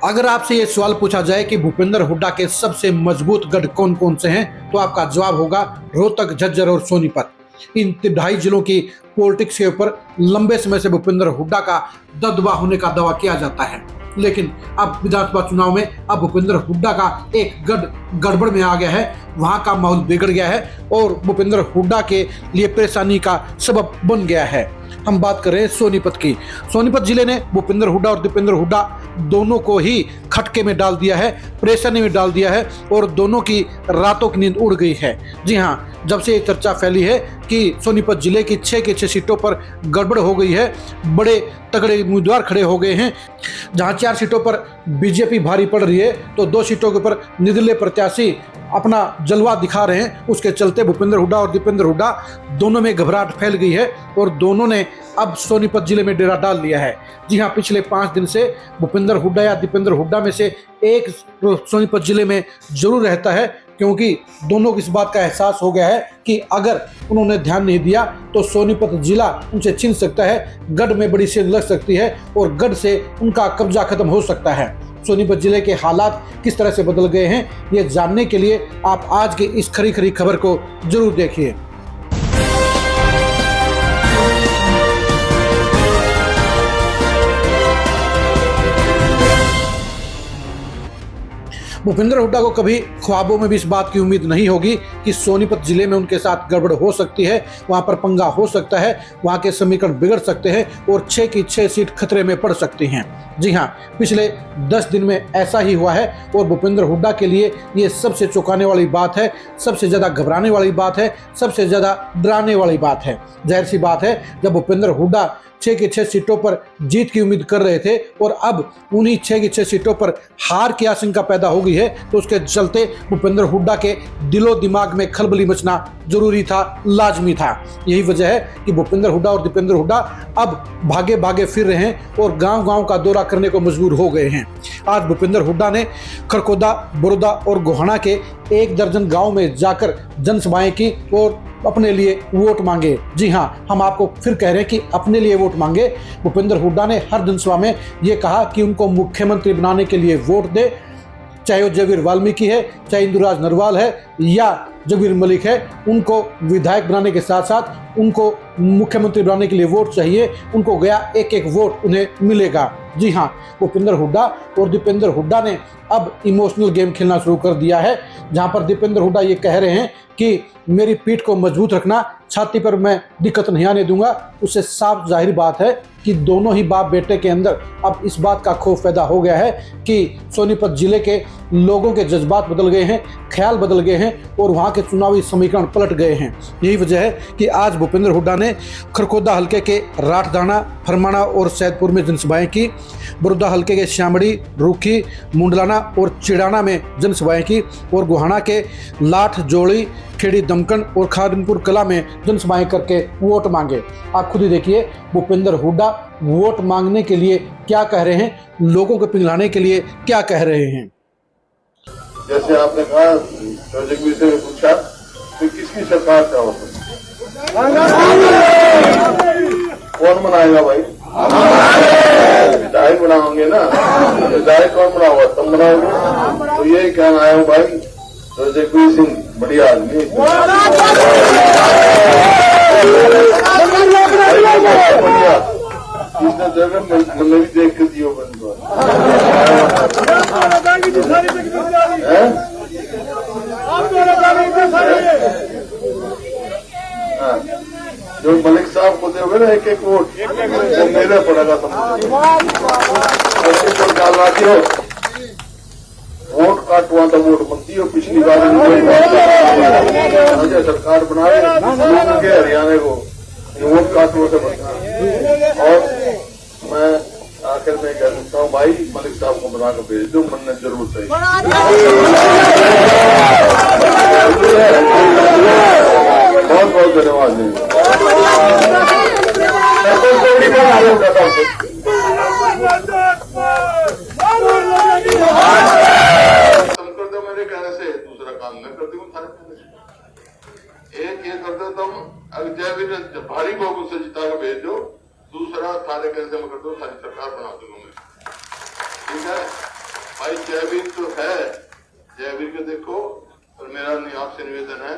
अगर आपसे ये सवाल पूछा जाए कि भूपेंद्र हुड्डा के सबसे मजबूत गढ़ कौन कौन से हैं, तो आपका जवाब होगा रोहतक, झज्जर और सोनीपत। इन ढाई जिलों की पॉलिटिक्स के ऊपर लंबे समय से भूपेंद्र हुड्डा का दबदबा होने का दावा किया जाता है, लेकिन अब विधानसभा चुनाव में अब भूपेंद्र हुड्डा का एक गड़बड़ में आ गया है, वहां का माहौल बिगड़ गया है और भूपेंद्र हुड्डा के लिए परेशानी का सबब बन गया है। हम बात कर रहे हैं सोनीपत की। सोनीपत जिले ने भूपेंद्र हुड्डा और दीपेंद्र हुड्डा दोनों को ही खटके में डाल दिया है, परेशानी में डाल दिया है और दोनों की रातों की नींद उड़ गई है। जी हाँ, जब से ये चर्चा फैली है कि सोनीपत जिले की 6 की 6 सीटों पर गड़बड़ हो गई है, बड़े तगड़े उम्मीदवार खड़े हो गए हैं। जहां 4 सीटों पर बीजेपी भारी पड़ रही है, तो 2 सीटों के ऊपर निर्दलीय प्रत्याशी अपना जलवा दिखा रहे हैं। उसके चलते भूपेंद्र हुड्डा और दीपेंद्र हुड्डा दोनों में घबराहट फैल गई है और दोनों ने अब सोनीपत जिले में डेरा डाल लिया है। जी हाँ, पिछले 5 दिन से भूपेंद्र हुड्डा या दीपेंद्र हुड्डा में से एक सोनीपत जिले में जरूर रहता है, क्योंकि दोनों को इस बात का एहसास हो गया है कि अगर उन्होंने ध्यान नहीं दिया तो सोनीपत जिला उनसे छीन सकता है, गढ़ में बड़ी सेंध लग सकती है और गढ़ से उनका कब्जा खत्म हो सकता है। सोनीपत जिले के हालात किस तरह से बदल गए हैं, ये जानने के लिए आप आज की इस खरी खबर को जरूर देखिए। भूपेंद्र हुड्डा को कभी ख्वाबों में भी इस बात की उम्मीद नहीं होगी कि सोनीपत जिले में उनके साथ गड़बड़ हो सकती है, वहां पर पंगा हो सकता है, वहां के समीकरण बिगड़ सकते हैं और 6 की 6 सीट खतरे में पड़ सकती हैं। जी हां, पिछले 10 दिन में ऐसा ही हुआ है और भूपेंद्र हुड्डा के लिए ये सबसे चौंकाने वाली बात है, सबसे ज़्यादा घबराने वाली बात है, सबसे ज़्यादा डराने वाली बात है। जाहिर सी बात है, जब भूपेंद्र हुड्डा 6 की 6 सीटों पर जीत की उम्मीद कर रहे थे और अब उन्हीं 6 की 6 सीटों पर हार की आशंका पैदा हो गई है, तो उसके चलते भूपेंद्र हुड्डा के दिलो दिमाग में खलबली मचना जरूरी था, लाजमी था। यही वजह है कि भूपेंद्र हुड्डा और दीपेंद्र हुड्डा अब भागे भागे फिर रहे हैं और गांव-गांव का दौरा करने को मजबूर हो गए हैं। आज भूपेंद्र हुड्डा ने खरखोदा, बड़ौदा और गोहाना के 1 दर्जन गाँव में जाकर जनसभाएं की और अपने लिए वोट मांगे। जी हाँ, हम आपको फिर कह रहे हैं कि अपने लिए वोट मांगे। भूपेंद्र हुड्डा ने हर जनसभा में ये कहा कि उनको मुख्यमंत्री बनाने के लिए वोट दे, चाहे वो जगबीर वाल्मीकि है, चाहे इंदुराज नरवाल है या जगबीर मलिक है, उनको विधायक बनाने के साथ साथ उनको मुख्यमंत्री बनाने के लिए वोट चाहिए। उनको गया एक एक वोट उन्हें मिलेगा। जी हाँ, भूपेंद्र हुड्डा और दीपेंद्र हुड्डा ने अब इमोशनल गेम खेलना शुरू कर दिया है, जहां पर दीपेंद्र हुड्डा ये कह रहे हैं कि मेरी पीठ को मजबूत रखना, छाती पर मैं दिक्कत नहीं आने दूंगा। उससे साफ जाहिर बात है कि दोनों ही बाप बेटे के अंदर अब इस बात का खौफ पैदा हो गया है कि सोनीपत जिले के लोगों के जज्बात बदल गए हैं, ख्याल बदल गए हैं और वहाँ के चुनावी समीकरण पलट गए हैं। यही वजह है कि आज भूपेंद्र हुड्डा ने खरखोदा हल्के के राठदाना, फरमाना और सैदपुर में जनसभाएं की, बड़ौदा हल्के के श्यामड़ी, रूखी, मुंडलाना और चिड़ाना में जनसभाएं की और गोहाना के लाठ, जोड़ी, खेड़ी, दमकन और खादिमपुर कला में जनसभाएं करके वोट मांगे। आप खुद ही देखिए भूपेंद्र हुड्डा वोट मांगने के लिए क्या कह रहे हैं, लोगों को पिघलाने के लिए क्या कह रहे हैं। जैसे आपने कहा, जगबीर से पूछा कि किसकी सरकार चाहो, कौन बनाएगा भाई? विधायक बनाओगे ना, विधायक कौन बनाओगा? तुम बनाओगे। तो यही कहना आया हूँ भाई, तो जगबीर सिंह बढ़िया आदमी, बढ़िया, इसने जगह मैंने भी देख कर दियो बंद। जो मलिक साहब को दोगे ना एक एक वोट, वो मेरा पड़ेगा। वोट काटवा तो वोट बनती हो। पिछली बार सरकार बनाए हरियाणा को वोट काटने से बनता। और मैं आखिर में कह सकता हूँ भाई, मलिक साहब को बना कर भेज दो, मन ने जरूर चाहिए। बहुत बहुत धन्यवाद। मेरे कहने से दूसरा काम मैं करती हूँ, थारे कहने से एक ये करते तुम अगर भारी बहुमत से जिता कर भेज दो, दूसरा थारे कहने से मैं करता हूँ, सारी सरकार बना दूंगा मैं। ठीक है। भाई जयवीर तो है, जयवीर को देखो, और मेरा आपसे निवेदन है,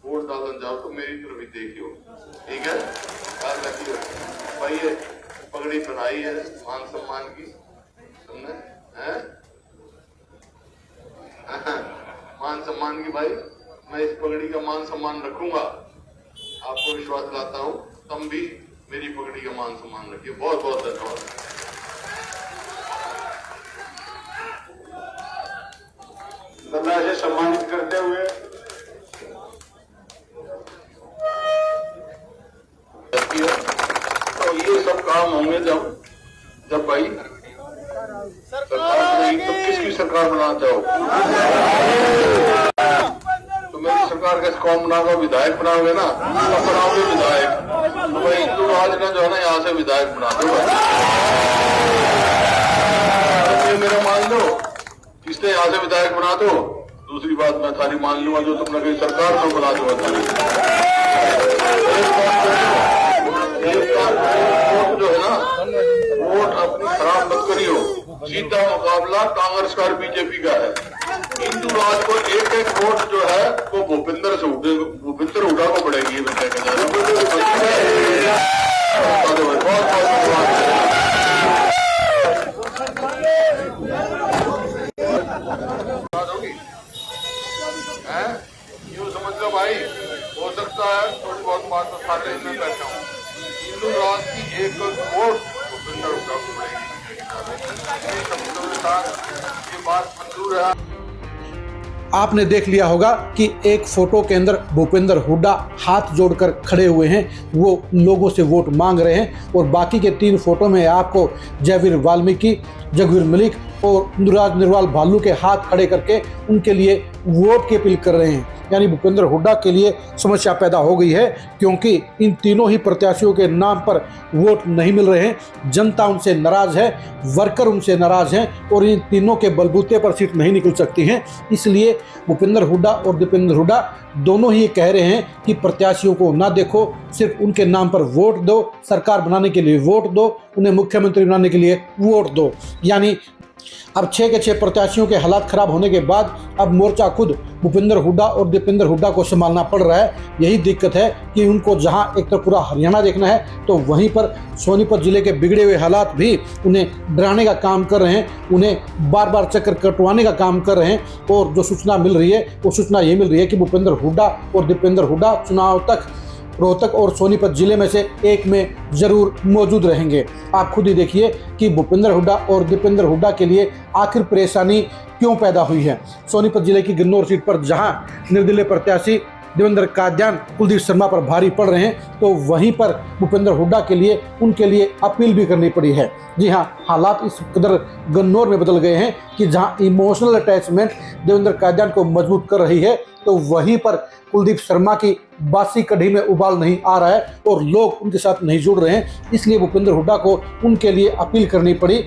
वोट डालने जाओ तो मेरी तरफ ही देखियो, ठीक है? ख्याल रखियो भाई। ये पगड़ी बनाई है मान सम्मान की, तुमने है मान सम्मान की भाई। मैं इस पगड़ी का मान सम्मान रखूंगा, आपको विश्वास दिलाता हूँ। तुम भी मेरी पगड़ी का मान सम्मान रखिए। बहुत बहुत धन्यवाद। गंगा से सम्मानित करते हुए तो ये सब काम होंगे जब भाई सरकार नहीं तो किसकी सरकार बनाना चाहो? तो मेरी सरकार कैसे कौन बनाओगे? विधायक बनाओगे ना, तो बनाओगे विधायक। तो भाई हिंदू राज ने जो है ना यहाँ से विधायक बना दो। ये मेरा मान लो, इसने यहाँ से विधायक बना दो। दूसरी बात मैं सारी मान लूंगा जो तुमने कही सरकार को बना दूंगा सारी। वोट जो है ना, वोट अपनी खराब मत करियो। सीधा मुकाबला कांग्रेस का और बीजेपी का है। हिंदू राज को एक एक वोट जो है वो भूपिंदर से भूपिंदर हुड्डा को पड़ेगी। ये बच्चे के यूँ समझ लो भाई, हो सकता है थोड़ी बहुत बात तो सारे में बैठा हूँ। हिंदू राज की एक वोट भूपिंदर हुड्डा को पड़ेगी। ये बात मंजूर है। आपने देख लिया होगा कि एक फोटो के अंदर भूपेंद्र हुड्डा हाथ जोड़कर खड़े हुए हैं, वो लोगों से वोट मांग रहे हैं। और बाकी के 3 फोटो में आपको जयवीर वाल्मीकि, जगवीर मलिक और इंदुराज नरवाल भालू के हाथ खड़े करके उनके लिए वोट की अपील कर रहे हैं। यानी भूपेंद्र हुड्डा के लिए समस्या पैदा हो गई है, क्योंकि इन तीनों ही प्रत्याशियों के नाम पर वोट नहीं मिल रहे हैं। जनता उनसे नाराज है, वर्कर उनसे नाराज हैं और इन तीनों के बलबूते पर सीट नहीं निकल सकती हैं। इसलिए भूपेंद्र हुड्डा और दीपेंद्र हुड्डा दोनों ही कह रहे हैं कि प्रत्याशियों को ना देखो, सिर्फ उनके नाम पर वोट दो, सरकार बनाने के लिए वोट दो, उन्हें मुख्यमंत्री बनाने के लिए वोट दो। यानी अब 6 के 6 प्रत्याशियों के हालात खराब होने के बाद अब मोर्चा खुद भूपेंद्र हुड्डा और दीपेंद्र हुड्डा को संभालना पड़ रहा है। यही दिक्कत है कि उनको जहां एक तो पूरा हरियाणा देखना है, तो वहीं पर सोनीपत जिले के बिगड़े हुए हालात भी उन्हें डराने का काम कर रहे हैं, उन्हें बार बार चक्कर कटवाने का काम कर रहे हैं। और जो सूचना मिल रही है वो सूचना ये मिल रही है कि भूपेंद्र हुड्डा और दीपेंद्र हुड्डा चुनाव तक रोहतक और सोनीपत जिले में से एक में जरूर मौजूद रहेंगे। आप खुद ही देखिए कि भूपेंद्र हुड्डा और दीपेंद्र हुड्डा के लिए आखिर परेशानी क्यों पैदा हुई है। सोनीपत जिले की गन्नौर सीट पर जहां निर्दलीय प्रत्याशी देवेंद्र कादियान कुलदीप शर्मा पर भारी पड़ रहे हैं, तो वहीं पर भूपेंद्र हुड्डा के लिए उनके लिए अपील भी करनी पड़ी है। जी हाँ, हालात इस कदर गन्नौर में बदल गए हैं कि जहां इमोशनल अटैचमेंट देवेंद्र कादियान को मजबूत कर रही है, तो वहीं पर कुलदीप शर्मा की बासी कढ़ी में उबाल नहीं आ रहा है और लोग उनके साथ नहीं जुड़ रहे हैं। इसलिए भूपेंद्र हुड्डा को उनके लिए अपील करनी पड़ी।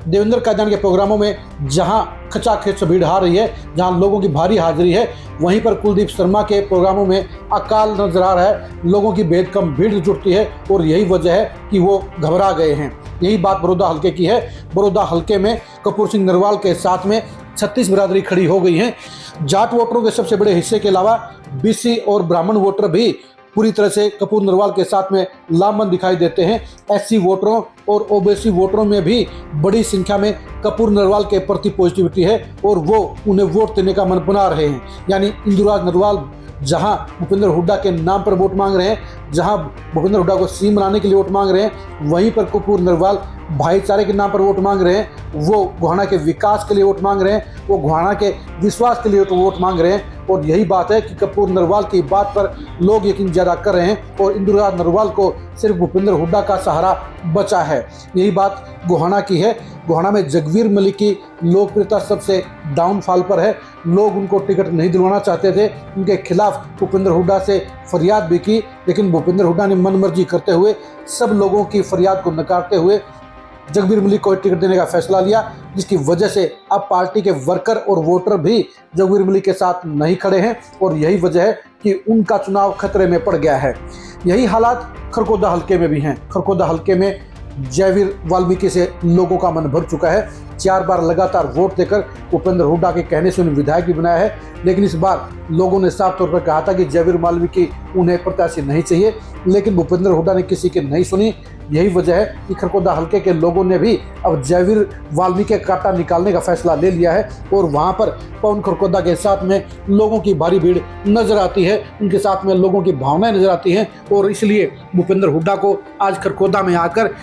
देवेंद्र कादियान के प्रोग्रामों में जहां खचाखच भीड़ आ रही है, जहां लोगों की भारी हाजिरी है, वहीं पर कुलदीप शर्मा के प्रोग्रामों में अकाल नजर आ रहा है। लोगों की बेहद कम भीड़ जुटती है और यही वजह है कि वो घबरा गए हैं। यही बात बड़ौदा हल्के की है। बड़ौदा हल्के में कपूर सिंह नरवाल के साथ में 36 बिरादरी खड़ी हो गई हैं। जाट वोटरों के सबसे बड़े हिस्से के अलावा बीसी और ब्राह्मण वोटर भी पूरी तरह से कपूर नरवाल के साथ में लामबंद दिखाई देते हैं। एससी वोटरों और ओबीसी वोटरों में भी बड़ी संख्या में कपूर नरवाल के प्रति पॉजिटिविटी है और वो उन्हें वोट देने का मन बना रहे हैं। यानी इंदुराज नरवाल जहां भूपेंद्र हुड्डा के नाम पर वोट मांग रहे हैं, जहां भूपेंद्र हुड्डा को सीएम बनाने के लिए वोट मांग रहे हैं, वहीं पर कपूर नरवाल भाईचारे के नाम पर वोट मांग रहे हैं। वो गोहाना के विकास के लिए वोट मांग रहे हैं, वो गोहाना के विश्वास के लिए वोट मांग रहे हैं। और यही बात है कि कपूर नरवाल की बात पर लोग यकीन ज़्यादा कर रहे हैं और इंदुराज नरवाल को सिर्फ भूपेंद्र हुड्डा का सहारा बचा है। यही बात गोहाना की है। गोहाना में जगवीर मलिक की लोकप्रियता सबसे डाउनफॉल पर है। लोग उनको टिकट नहीं दिलवाना चाहते थे, उनके खिलाफ भूपेंद्र हुड्डा से फरियाद भी की, लेकिन भूपेंद्र हुड्डा ने मनमर्जी करते हुए सब लोगों की फरियाद को नकारते हुए जगवीर मलिक को टिकट देने का फैसला लिया, जिसकी वजह से अब पार्टी के वर्कर और वोटर भी जगवीर मलिक के साथ नहीं खड़े हैं और यही वजह है कि उनका चुनाव खतरे में पड़ गया है। यही हालात खरगोदा हल्के में भी हैं। खरगोदा हल्के में जयवीर वाल्मीकि से लोगों का मन भर चुका है। 4 बार लगातार वोट देकर भूपेंद्र हुड्डा के कहने से उन्हें विधायक भी बनाया है। लेकिन इस बार लोगों ने साफ तौर पर कहा था कि जयवीर वाल्मीकि उन्हें प्रत्याशी नहीं चाहिए, लेकिन भूपेंद्र हुड्डा ने किसी की नहीं सुनी। यही वजह है कि खरखोदा हल्के के लोगों ने भी अब जयवीर वाल्मीकि का कांटा निकालने का फैसला ले लिया है और वहां पर पवन खरखोदा के साथ में लोगों की भारी भीड़ नजर आती है, उनके साथ में लोगों की भावनाएं नजर आती हैं और इसलिए भूपेंद्र हुड्डा को आज खरखोदा में आकर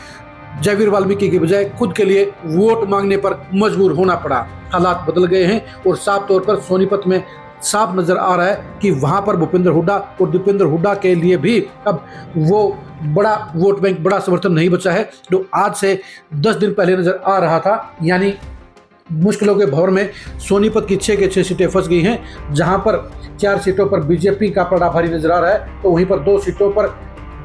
जयवीर वाल्मीकि की बजाय खुद के लिए वोट मांगने पर मजबूर होना पड़ा। हालात बदल गए हैं और साफ तौर पर सोनीपत में साफ नजर आ रहा है कि वहां पर भूपेंद्र हुड्डा और दीपेंद्र हुड्डा के लिए भी अब वो बड़ा वोट बैंक, बड़ा समर्थन नहीं बचा है जो आज से 10 दिन पहले नजर आ रहा था। यानी मुश्किलों के भंवर में सोनीपत की 6 के 6 सीटें फंस गई हैं, जहां पर 4 सीटों पर बीजेपी का पलड़ा भारी नजर आ रहा है, तो वहीं पर 2 सीटों पर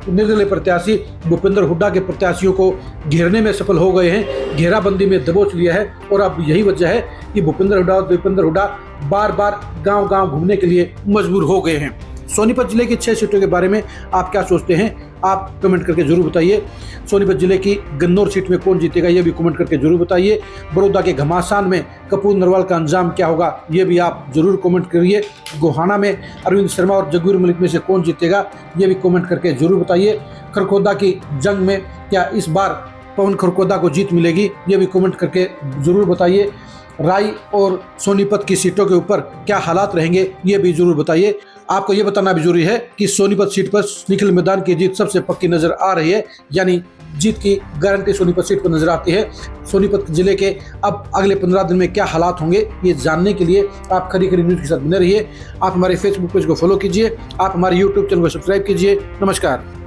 निर्दलीय प्रत्याशी भूपेंद्र हुड्डा के प्रत्याशियों को घेरने में सफल हो गए हैं, घेराबंदी में दबोच लिया है। और अब यही वजह है कि भूपेंद्र हुड्डा और दीपेंद्र हुड्डा बार बार गांव-गांव घूमने के लिए मजबूर हो गए हैं। सोनीपत जिले की 6 सीटों के बारे में आप क्या सोचते हैं, आप कमेंट करके जरूर बताइए। सोनीपत जिले की गन्नौर सीट में कौन जीतेगा ये भी कमेंट करके जरूर बताइए। बड़ौदा के घमासान में कपूर नरवाल का अंजाम क्या होगा ये भी आप जरूर कमेंट करिए। गोहाना में अरविंद शर्मा और जगवीर मलिक में से कौन जीतेगा ये भी कमेंट करके जरूर बताइए। खरखोदा की जंग में क्या इस बार पवन खरखोदा को जीत मिलेगी ये भी कमेंट करके जरूर बताइए। राई और सोनीपत की सीटों के ऊपर क्या हालात रहेंगे ये भी जरूर बताइए। आपको ये बताना भी जरूरी है कि सोनीपत सीट पर निखिल मैदान की जीत सबसे पक्की नजर आ रही है, यानी जीत की गारंटी सोनीपत सीट पर नजर आती है। सोनीपत जिले के अब अगले 15 दिन में क्या हालात होंगे ये जानने के लिए आप खरी खरी न्यूज़ के साथ बने रहिए। आप हमारे फेसबुक पेज को फॉलो कीजिए, आप हमारे यूट्यूब चैनल को सब्सक्राइब कीजिए। नमस्कार।